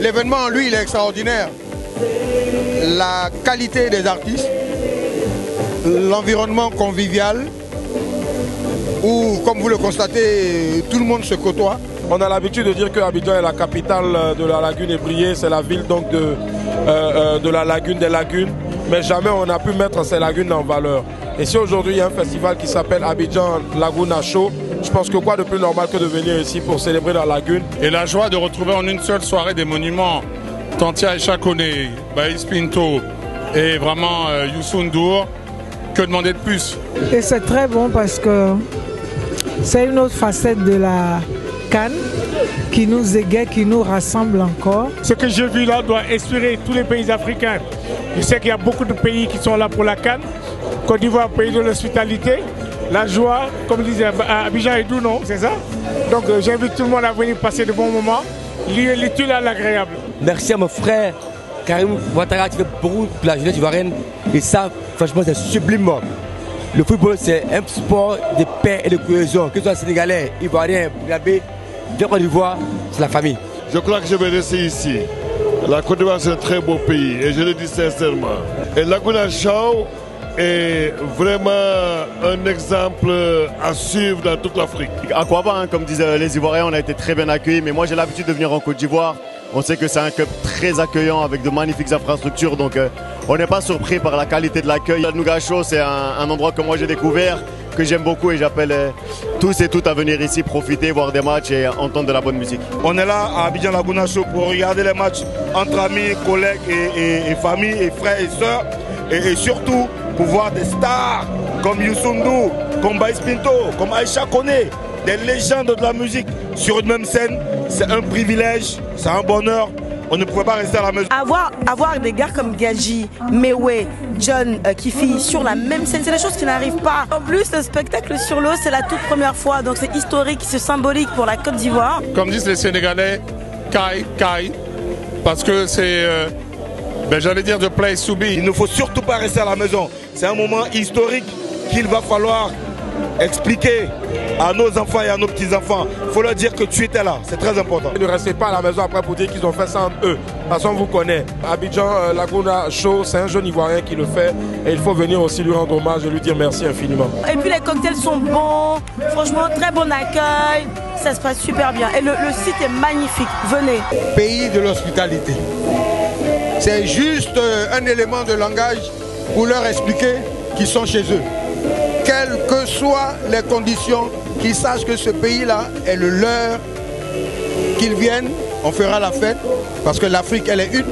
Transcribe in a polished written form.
L'événement en lui, il est extraordinaire. La qualité des artistes, l'environnement convivial, où, comme vous le constatez, tout le monde se côtoie. On a l'habitude de dire que Abidjan est la capitale de la lagune ébriée, c'est la ville donc de la lagune des lagunes, mais jamais on a pu mettre ces lagunes en valeur. Et si aujourd'hui il y a un festival qui s'appelle Abidjan Laguna Show, je pense que quoi de plus normal que de venir ici pour célébrer la lagune. Et la joie de retrouver en une seule soirée des monuments, Tantia Aïcha Koné, Baïs Pinto et vraiment Youssou N'Dour, que demander de plus? Et c'est très bon parce que c'est une autre facette de la CAN qui nous égaye, qui nous rassemble encore. Ce que j'ai vu là doit inspirer tous les pays africains. Je sais qu'il y a beaucoup de pays qui sont là pour la CAN. Côte d'Ivoire, pays de l'hospitalité, la joie, comme disait Abidjan et Doux, non, c'est ça? Donc j'invite tout le monde à venir passer de bons moments, l'utile à l'agréable. Merci à mon frère Karim Ouattara qui fait beaucoup pour la jeunesse ivoirienne. Et ça, franchement, c'est sublime. Le football, c'est un sport de paix et de cohésion. Que ce soit sénégalais, ivoirien, burkinabé, de Côte d'Ivoire, c'est la famille. Je crois que je vais rester ici. La Côte d'Ivoire, c'est un très beau pays et je le dis sincèrement. Et Laguna Show est vraiment un exemple à suivre dans toute l'Afrique. À Kouaba, hein, comme disaient les Ivoiriens, on a été très bien accueillis, mais moi j'ai l'habitude de venir en Côte d'Ivoire. On sait que c'est un club très accueillant avec de magnifiques infrastructures, donc on n'est pas surpris par la qualité de l'accueil. Laguna Show, c'est un endroit que moi j'ai découvert, que j'aime beaucoup et j'appelle tous et toutes à venir ici profiter, voir des matchs et entendre de la bonne musique. On est là à Abidjan Laguna Show pour regarder les matchs entre amis, collègues et familles et frères et sœurs et surtout pour voir des stars comme Youssou N'Dour, comme Baïs Pinto, comme Aïcha Koné, des légendes de la musique sur une même scène. C'est un privilège, c'est un bonheur. On ne pouvait pas rester à la maison. Avoir des gars comme Gadji, Mewe, John, Kifi sur la même scène, c'est des choses qui n'arrivent pas. En plus, le spectacle sur l'eau, c'est la toute première fois, donc c'est historique, c'est symbolique pour la Côte d'Ivoire. Comme disent les Sénégalais, Kai, parce que c'est, j'allais dire, the place to be. Il ne faut surtout pas rester à la maison. C'est un moment historique qu'il va falloir expliquer à nos enfants et à nos petits-enfants. Il faut leur dire que tu étais là, c'est très important. Ne restez pas à la maison après pour dire qu'ils ont fait ça entre eux. De toute façon, on vous connaît. Abidjan Laguna Show, c'est un jeune Ivoirien qui le fait. Et il faut venir aussi lui rendre hommage et lui dire merci infiniment. Et puis les cocktails sont bons, franchement très bon accueil, ça se passe super bien. Et le site est magnifique, venez. Pays de l'hospitalité. C'est juste un élément de langage pour leur expliquer qu'ils sont chez eux. Quelles que soient les conditions, qu'ils sachent que ce pays-là est le leur, qu'ils viennent, on fera la fête, parce que l'Afrique, elle est une.